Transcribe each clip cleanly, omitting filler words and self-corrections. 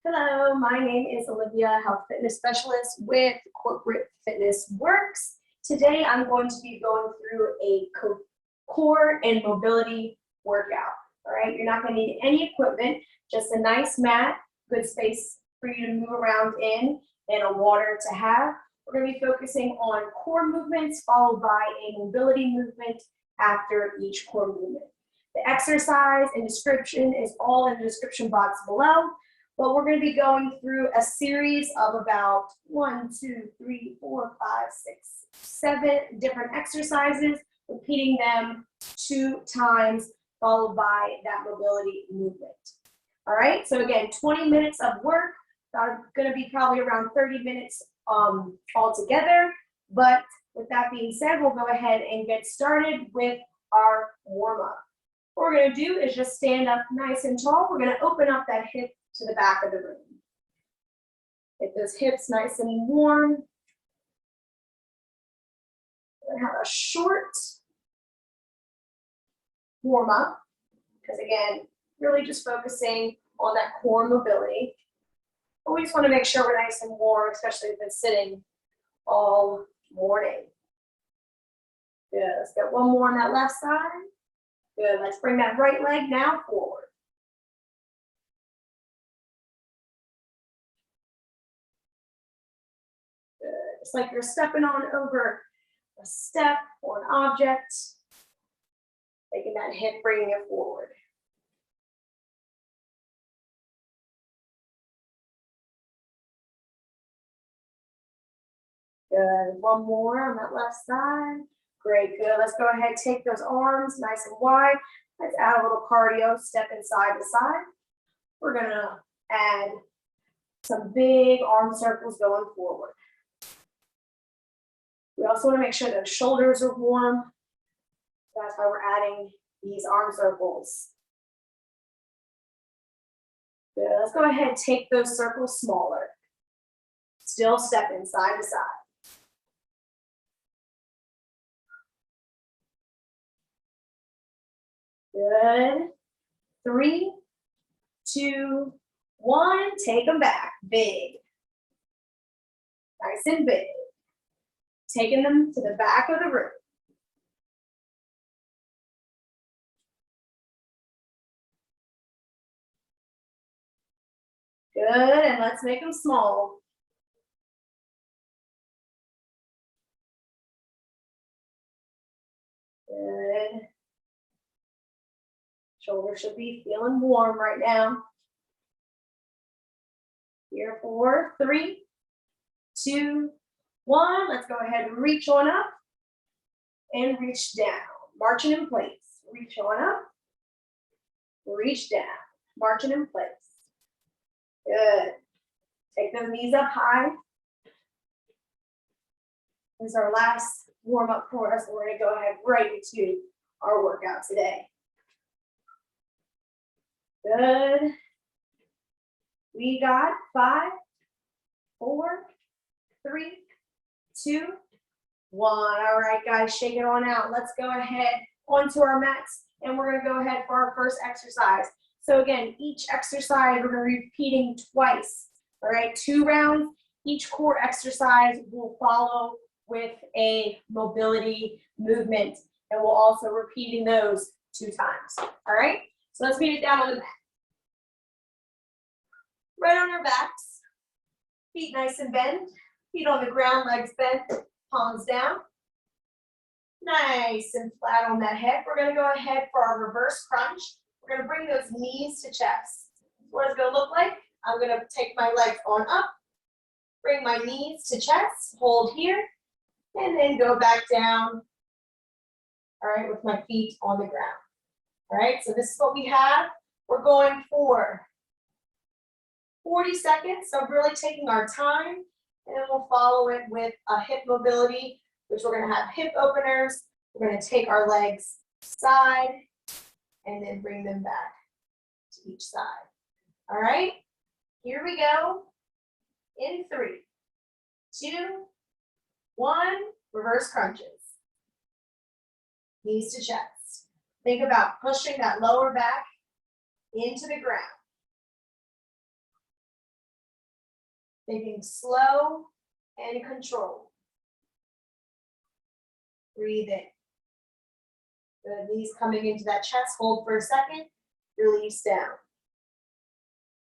Hello, my name is Olivia, Health Fitness Specialist with Corporate Fitness Works. Today I'm going to be going through a core and mobility workout. All right, you're not going to need any equipment, just a nice mat, good space for you to move around in, and a water to have. We're going to be focusing on core movements followed by a mobility movement after each core movement. The exercise and description is all in the description box below. But we're going to be going through a series of about 1, 2, 3, 4, 5, 6, 7 different exercises, repeating them 2 times, followed by that mobility movement. All right, so again, 20 minutes of work, going to be probably around 30 minutes altogether. But with that being said, we'll go ahead and get started with our warm-up. What we're going to do is just stand up nice and tall. We're going to open up that hip to the back of the room. Get those hips nice and warm. We're gonna have a short warm up, because again, really just focusing on that core mobility. But we just want to make sure we're nice and warm, especially if it's sitting all morning. Good, let's get one more on that left side. Good, let's bring that right leg now forward. It's like you're stepping on over a step or an object, taking that hip, bringing it forward. Good, one more on that left side. Great, good. Let's go ahead, take those arms nice and wide. Let's add a little cardio, stepping side to side. We're gonna add some big arm circles going forward. We also want to make sure those shoulders are warm. That's why we're adding these arm circles. Good. Let's go ahead and take those circles smaller. Still stepping side to side. Good. 3, 2, 1. Take them back. Big. Nice and big. Taking them to the back of the room. Good, and let's make them small. Good. Shoulders should be feeling warm right now. Here, 4, 3, 2, 1, let's go ahead and reach on up and reach down. Marching in place. Reach on up, reach down. Marching in place. Good. Take those knees up high. This is our last warm up for us. We're going to go ahead right into our workout today. Good. We got 5, 4, 3, 2, 1. All right, guys, shake it on out. Let's go ahead onto our mats, and we're going to go ahead for our first exercise. So again, each exercise we're going to be repeating twice. All right, 2 rounds. Each core exercise will follow with a mobility movement, and we'll also repeating those 2 times. All right, so let's meet it down on the mat. Right on our backs, feet nice and bent. Feet on the ground, legs bent, palms down. Nice and flat on that hip. We're going to go ahead for our reverse crunch. We're going to bring those knees to chest. What it's going to look like, I'm going to take my legs on up, bring my knees to chest, hold here, and then go back down, all right, with my feet on the ground. All right, so this is what we have. We're going for 40 seconds, so really taking our time. And then we'll follow it with a hip mobility, which we're going to have hip openers. We're going to take our legs side and then bring them back to each side. All right, here we go. In 3, 2, 1, reverse crunches. Knees to chest. Think about pushing that lower back into the ground. Thinking slow and controlled. Breathe in. Good, knees coming into that chest. Hold for a second. Release down.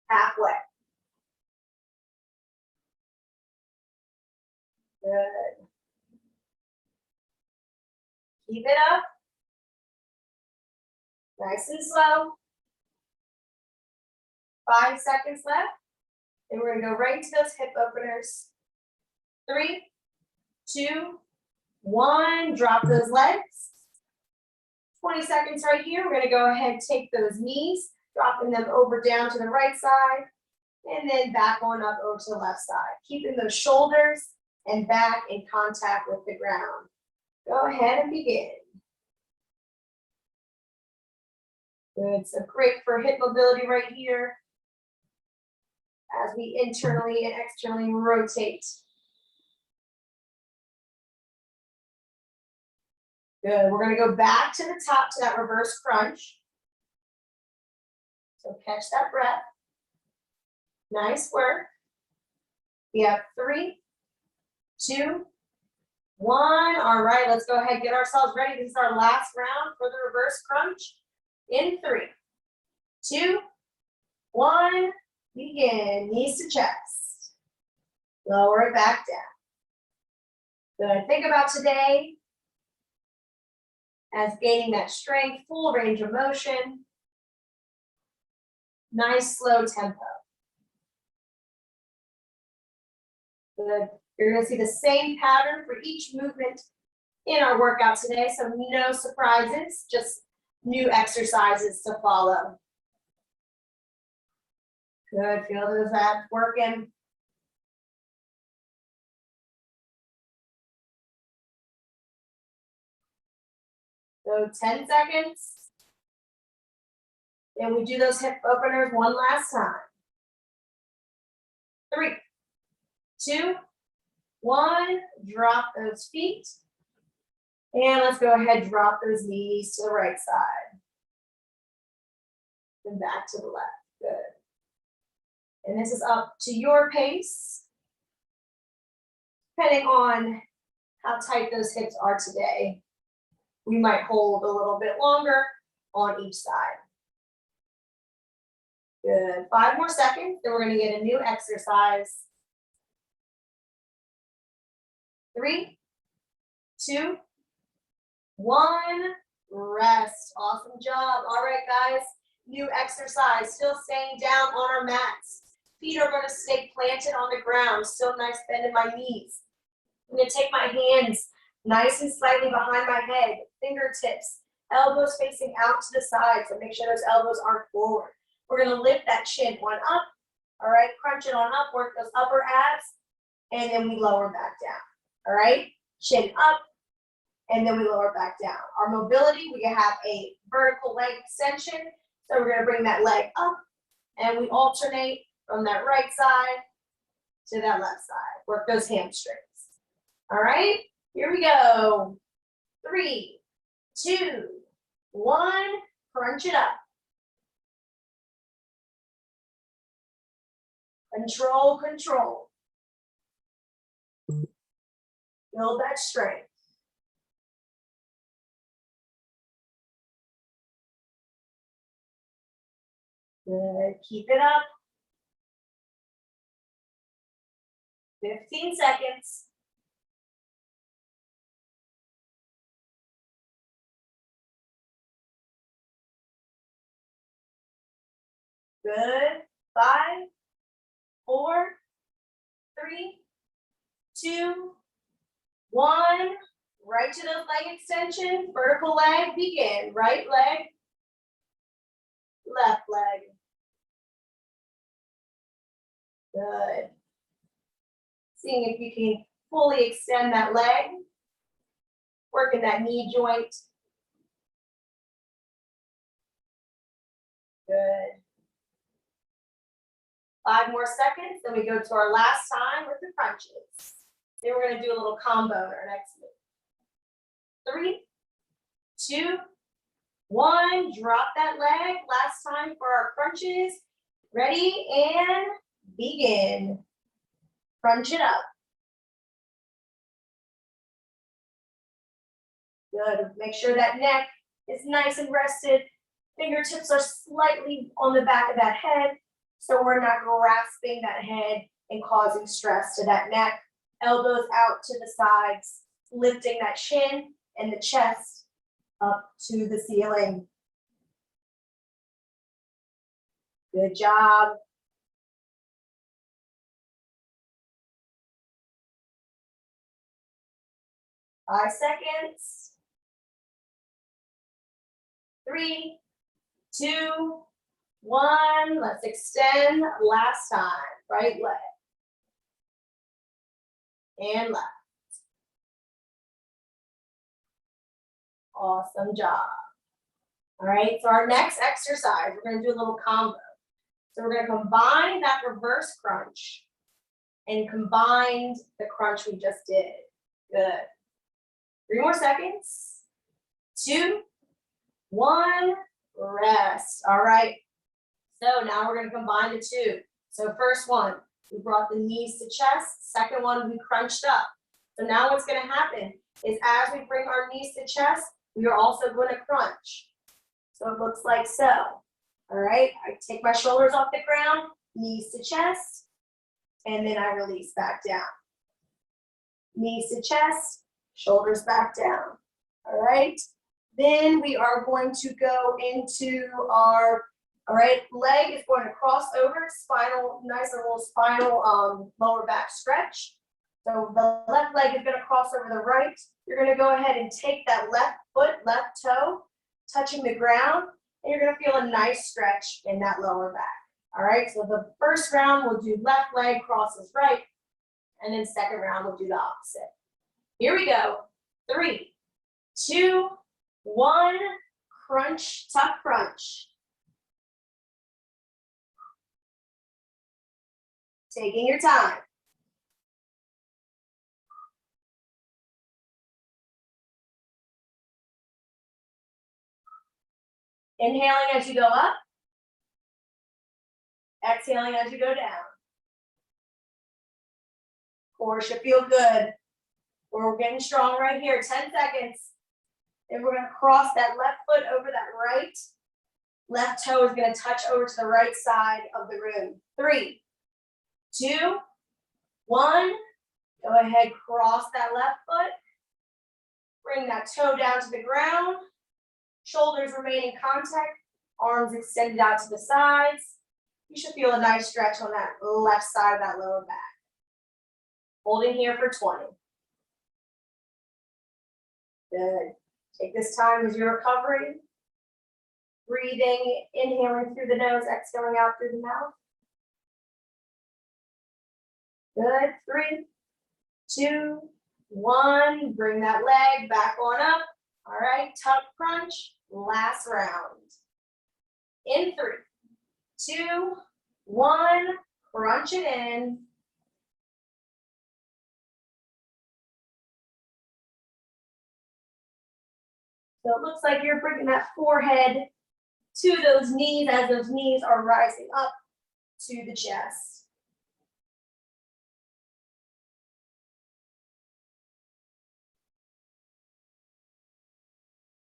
Halfway. Good. Keep it up. Nice and slow. 5 seconds left. And we're gonna go right into those hip openers. 3, 2, 1. Drop those legs. 20 seconds right here. We're gonna go ahead and take those knees, dropping them over down to the right side, and then back on up over to the left side. Keeping those shoulders and back in contact with the ground. Go ahead and begin. Good, so great for hip mobility right here as we internally and externally rotate. Good, we're gonna go back to the top to that reverse crunch. So catch that breath. Nice work. We have 3, 2, 1. All right, let's go ahead and get ourselves ready. This is our last round for the reverse crunch. In 3, 2, 1, begin. Knees to chest. Lower it back down. Good. Think about today as gaining that strength, full range of motion. Nice slow tempo. Good. You're going to see the same pattern for each movement in our workout today, so no surprises, just new exercises to follow. Good, feel those abs working. So 10 seconds. And we do those hip openers one last time. 3, 2, 1, drop those feet. And let's go ahead, drop those knees to the right side. And back to the left, good. And this is up to your pace, depending on how tight those hips are today. We might hold a little bit longer on each side. Good, 5 more seconds, then we're gonna get a new exercise. 3, 2, 1, rest. Awesome job. All right, guys, new exercise, still staying down on our mats. Feet are gonna stay planted on the ground, still nice bend in my knees. I'm gonna take my hands nice and slightly behind my head, fingertips, elbows facing out to the side, so make sure those elbows aren't forward. We're gonna lift that chin one up, all right, crunch it on up, work those upper abs, and then we lower back down, all right? Chin up, and then we lower back down. Our mobility, we have a vertical leg extension, so we're gonna bring that leg up, and we alternate from that right side to that left side. Work those hamstrings, all right? Here we go. 3, 2, 1, crunch it up. Control, control. Build that strength. Good, keep it up. 15 seconds. Good, 5, 4, 3, 2, 1. Right to those leg extension, vertical leg, begin. Right leg, left leg. Good. Seeing if you can fully extend that leg, working that knee joint. Good. 5 more seconds, then we go to our last time with the crunches. Then we're going to do a little combo in our next move. 3, 2, 1, drop that leg. Last time for our crunches. Ready and begin. Crunch it up. Good. Make sure that neck is nice and rested. Fingertips are slightly on the back of that head, so we're not grasping that head and causing stress to that neck. Elbows out to the sides, lifting that chin and the chest up to the ceiling. Good job. Five seconds. 3, 2, 1. Let's extend. Last time. Right leg. And left. Awesome job. All right, so our next exercise, we're going to do a little combo. So we're going to combine that reverse crunch and combine the crunch we just did. Good. 3 more seconds. 2, 1, rest. All right. So now we're going to combine the two. So first one, we brought the knees to chest. Second one, we crunched up. So now what's going to happen is as we bring our knees to chest, we are also going to crunch. So it looks like so. All right, I take my shoulders off the ground, knees to chest, and then I release back down. Knees to chest, shoulders back down. All right, then we are going to go into our, all right, leg is going to cross over, spinal, nice and little spinal lower back stretch. So the left leg is going to cross over the right. You're going to go ahead and take that left foot, left toe, touching the ground, and you're going to feel a nice stretch in that lower back. All right, so the first round we'll do left leg crosses right, and then second round we'll do the opposite. Here we go. 3, 2, 1, crunch, tuck crunch. Taking your time. Inhaling as you go up. Exhaling as you go down. Core should feel good. We're getting strong right here. 10 seconds. And we're going to cross that left foot over that right. Left toe is going to touch over to the right side of the room. 3, 2, 1. Go ahead, cross that left foot. Bring that toe down to the ground. Shoulders remain in contact. Arms extended out to the sides. You should feel a nice stretch on that left side of that lower back. Holding here for 20. Good. Take this time as you're recovering. Breathing, inhaling through the nose, exhaling out through the mouth. Good. 3, 2, 1. Bring that leg back on up. All right, tuck crunch. Last round. In 3, 2, 1. Crunch it in. So it looks like you're bringing that forehead to those knees as those knees are rising up to the chest.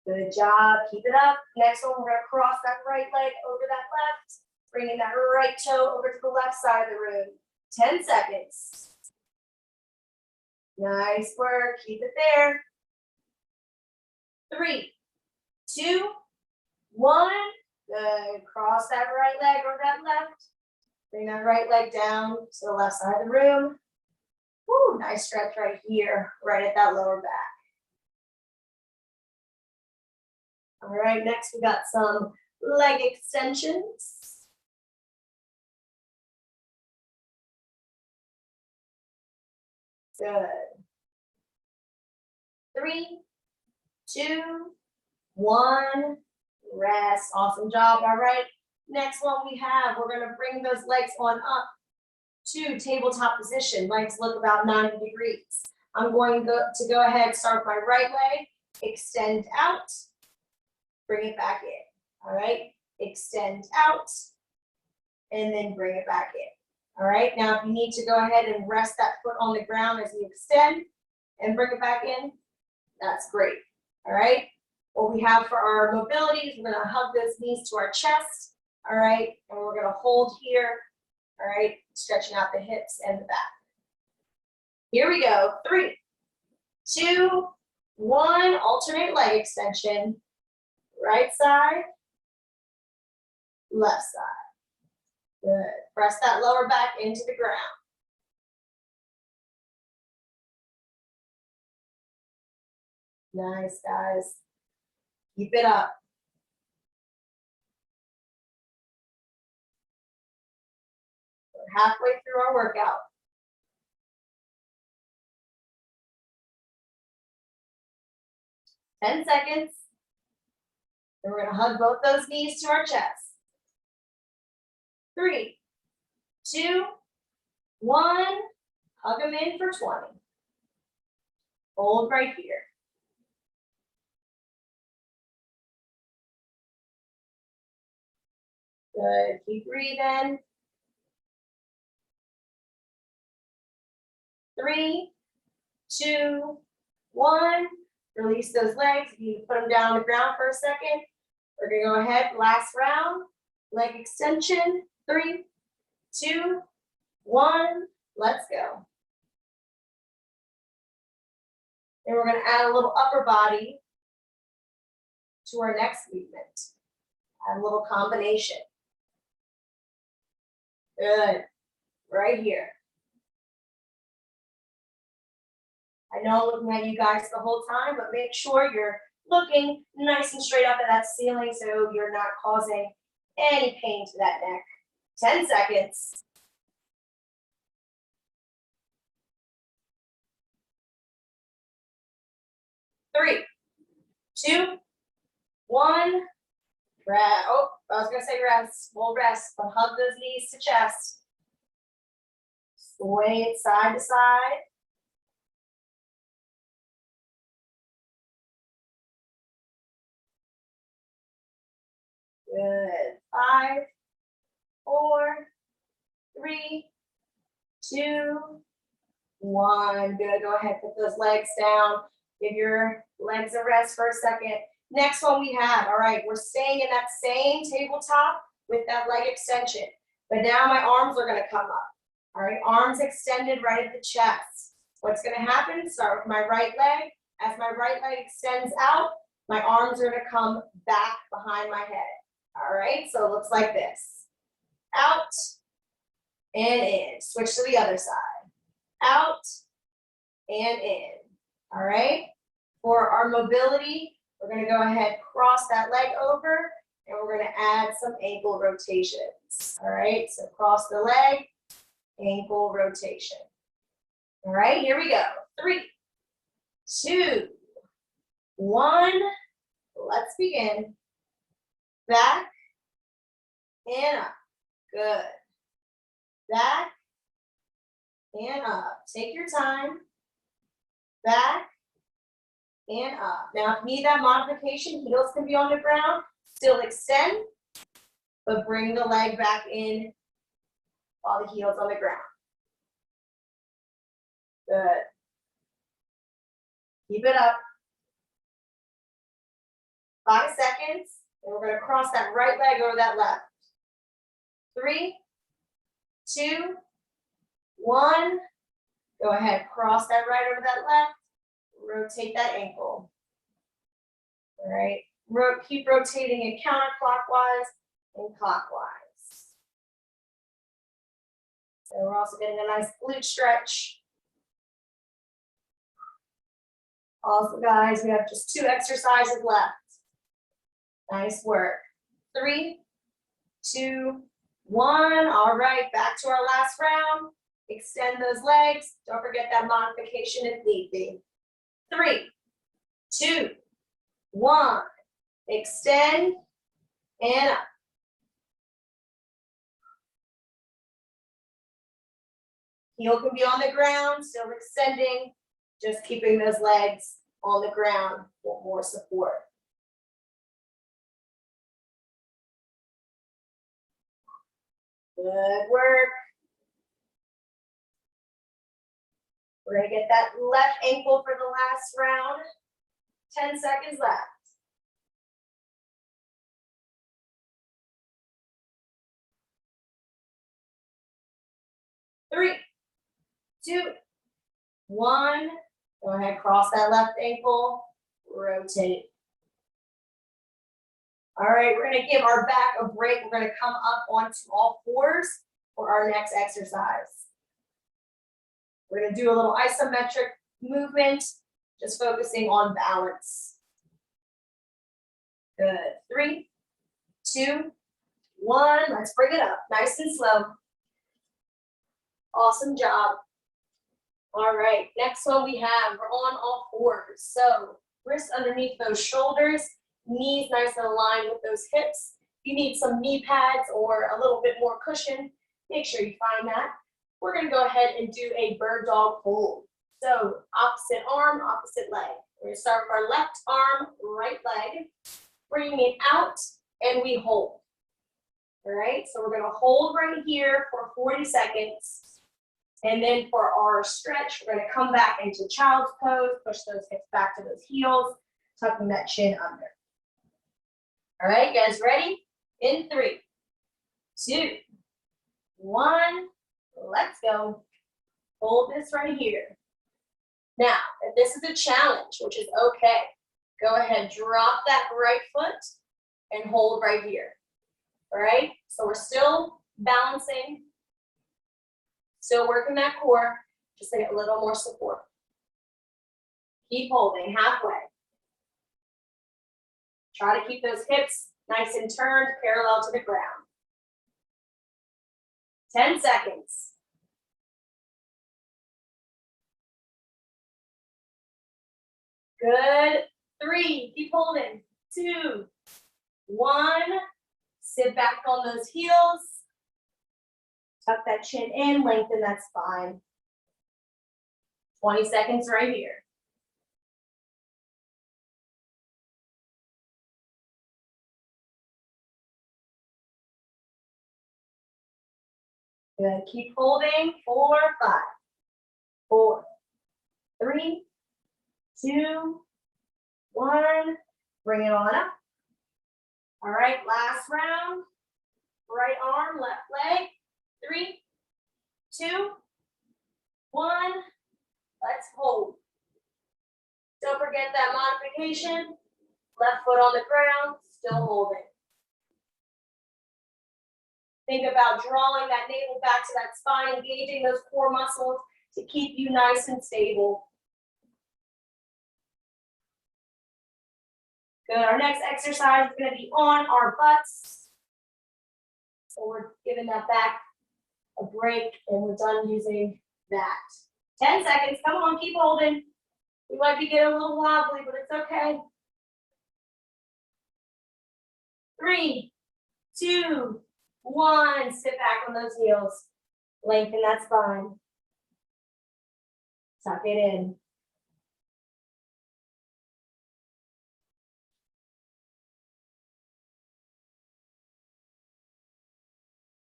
Good job, keep it up. Next one, we're gonna cross that right leg over that left, bringing that right toe over to the left side of the room. 10 seconds. Nice work, keep it there. 3, 2, 1. Good, cross that right leg over that left. Bring that right leg down to the left side of the room. Woo, nice stretch right here, right at that lower back. All right, next we got some leg extensions. Good. 3, 2, 1, rest. Awesome job. All right, next one we have, we're gonna bring those legs on up to tabletop position. Legs look about 90 degrees. I'm going to go ahead, start with my right leg, extend out. bring it back in. All right, extend out, and then bring it back in. All right, now if you need to go ahead and rest that foot on the ground as you extend and bring it back in, that's great. All right, what we have for our mobility is we're gonna hug those knees to our chest. All right, and we're gonna hold here. All right, stretching out the hips and the back. Here we go, 3, 2, 1, alternate leg extension. Right side, left side. Good. Press that lower back into the ground. Nice, guys. Keep it up. We're halfway through our workout. 10 seconds. And we're gonna hug both those knees to our chest. 3, 2, 1. Hug them in for 20. Hold right here. Good, keep breathing. 3, 2, 1. Release those legs. You can put them down on the ground for a second. We're gonna go ahead, last round. Leg extension, 3, 2, 1. Let's go. And we're gonna add a little upper body to our next movement. Add a little combination. Good, right here. I know I'm looking at you guys the whole time, but make sure you're looking nice and straight up at that ceiling so you're not causing any pain to that neck. 10 seconds. 3, 2, 1. Rest. Oh, I was gonna say rest. We'll rest, but hug those knees to chest. Sway it side to side. Good. 5, 4, 3, 2, 1. Good. Go ahead, put those legs down. Give your legs a rest for a second. Next one we have, all right, we're staying in that same tabletop with that leg extension, but now my arms are gonna come up. All right, arms extended right at the chest. What's gonna happen? Start with my right leg. As my right leg extends out, my arms are gonna come back behind my head. All right, so it looks like this. Out and in. Switch to the other side. Out and in. All right, for our mobility, we're gonna go ahead, cross that leg over, and we're gonna add some ankle rotations. All right, so cross the leg, ankle rotation. All right, here we go. 3, 2, 1. Let's begin. Back and up. Good. Back and up. Take your time. Back and up. Now, if you need that modification, heels can be on the ground. Still extend, but bring the leg back in while the heel's on the ground. Good. Keep it up. 5 seconds, and we're going to cross that right leg over that left. 3, 2, 1. Go ahead, cross that right over that left. Rotate that ankle. All right, keep rotating it counterclockwise and clockwise. So we're also getting a nice glute stretch. Also, guys, we have just 2 exercises left. Nice work. 3, 2, 1. All right, back to our last round. Extend those legs. Don't forget that modification if need be. 3, 2, 1. Extend and up. Heel can be on the ground, still extending, just keeping those legs on the ground for more support. Good work. We're gonna get that left ankle for the last round. 10 seconds left. 3, 2, 1. Go ahead, cross that left ankle, rotate. All right, we're gonna give our back a break. We're gonna come up onto all fours for our next exercise. We're gonna do a little isometric movement, just focusing on balance. Good, 3, 2, 1. Let's bring it up, nice and slow. Awesome job. All right, next one we have, we're on all fours. So wrists underneath those shoulders, knees nice and aligned with those hips. If you need some knee pads or a little bit more cushion, make sure you find that. We're gonna go ahead and do a bird dog hold. So opposite arm, opposite leg. We're gonna start with our left arm, right leg, bringing it out, and we hold. All right, so we're gonna hold right here for 40 seconds. And then for our stretch, we're gonna come back into child's pose, push those hips back to those heels, tucking that chin under. All right, you guys ready? In 3, 2, 1, let's go. Hold this right here. Now, if this is a challenge, which is okay, go ahead, drop that right foot and hold right here. All right, so we're still balancing, still working that core, just to get a little more support. Keep holding halfway. Try to keep those hips nice and turned, parallel to the ground. 10 seconds. Good. 3, keep holding. 2, 1. Sit back on those heels. Tuck that chin in, lengthen that spine. 20 seconds right here. Good, keep holding. 4, 5, 4, 3, 2, 1. Bring it on up. All right, last round. Right arm, left leg. 3, 2, 1. Let's hold. Don't forget that modification. Left foot on the ground, still holding. Think about drawing that navel back to that spine, engaging those core muscles to keep you nice and stable. Good, our next exercise is gonna be on our butts. So we're giving that back a break and we're done using that. 10 seconds, come on, keep holding. We might be getting a little wobbly, but it's okay. 3, 2, 1. Sit back on those heels. Lengthen that spine. Tuck it in.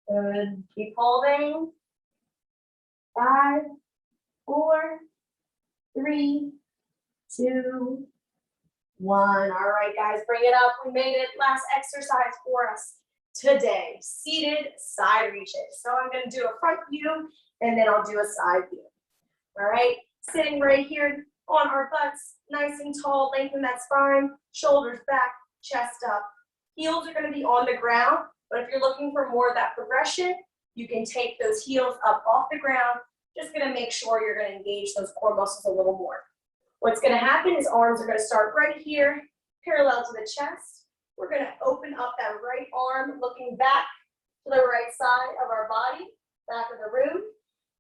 Good. Keep holding. 5, 4, 3, 2, 1. All right, guys, bring it up. We made it. Last exercise for us today. Seated side reaches. So I'm going to do a front view and then I'll do a side view. All right, sitting right here on our butts, nice and tall, lengthen that spine, shoulders back, chest up. Heels are going to be on the ground, but if you're looking for more of that progression, you can take those heels up off the ground. Just going to make sure you're going to engage those core muscles a little more. What's going to happen is arms are going to start right here, parallel to the chest. We're going to open up that right arm, looking back to the right side of our body, back of the room.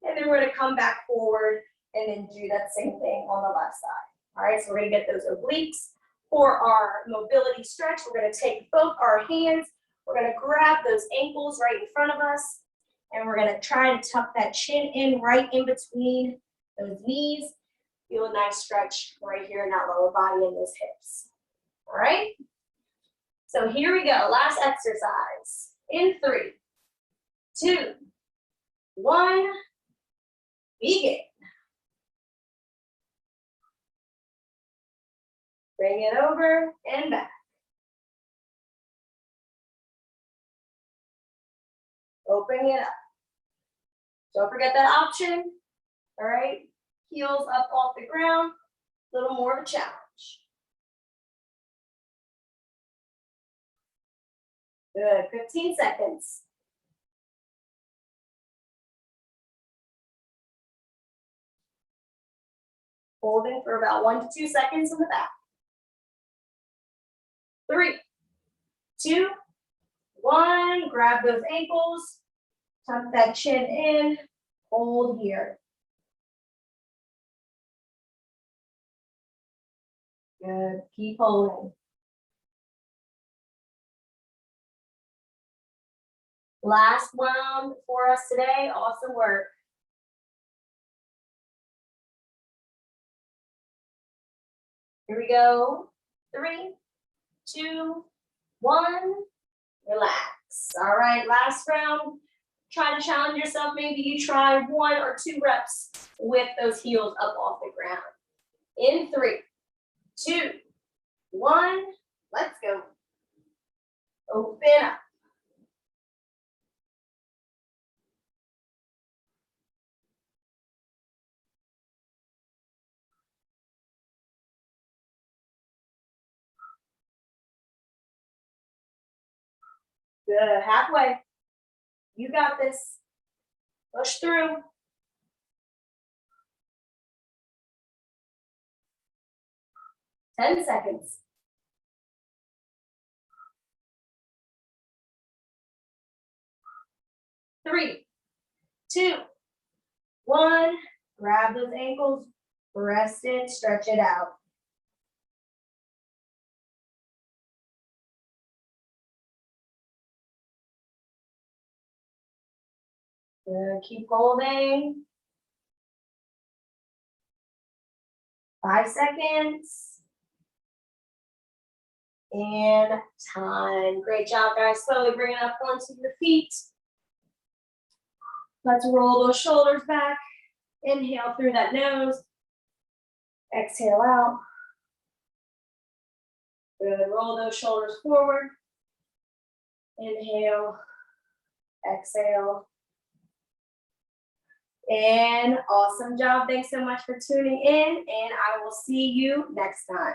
And then we're going to come back forward and then do that same thing on the left side. All right, so we're going to get those obliques. For our mobility stretch, we're going to take both our hands. We're going to grab those ankles right in front of us. And we're going to try to tuck that chin in right in between those knees. Feel a nice stretch right here in that lower body and those hips. All right? So here we go. Last exercise. In 3, 2, 1, begin. Bring it over and back. Opening it up. Don't forget that option. All right, heels up off the ground, a little more of a challenge. Good, 15 seconds. Holding for about 1 to 2 seconds in the back. 3, 2, 1, grab those ankles, tuck that chin in, hold here. Good, keep holding. Last round for us today, awesome work. Here we go, 3, 2, 1, relax. All right, last round. Try to challenge yourself. Maybe you try 1 or 2 reps with those heels up off the ground. In 3, 2, 1, let's go. Open up. Good, halfway. You got this. Push through. 10 seconds. 3, 2, 1. Grab those ankles, rest it, stretch it out. Good, keep holding. 5 seconds. And time. Great job, guys. Slowly bring it up onto your feet. Let's roll those shoulders back. Inhale through that nose. Exhale out. Good. Roll those shoulders forward. Inhale. Exhale. And awesome job. Thanks so much for tuning in, and I will see you next time.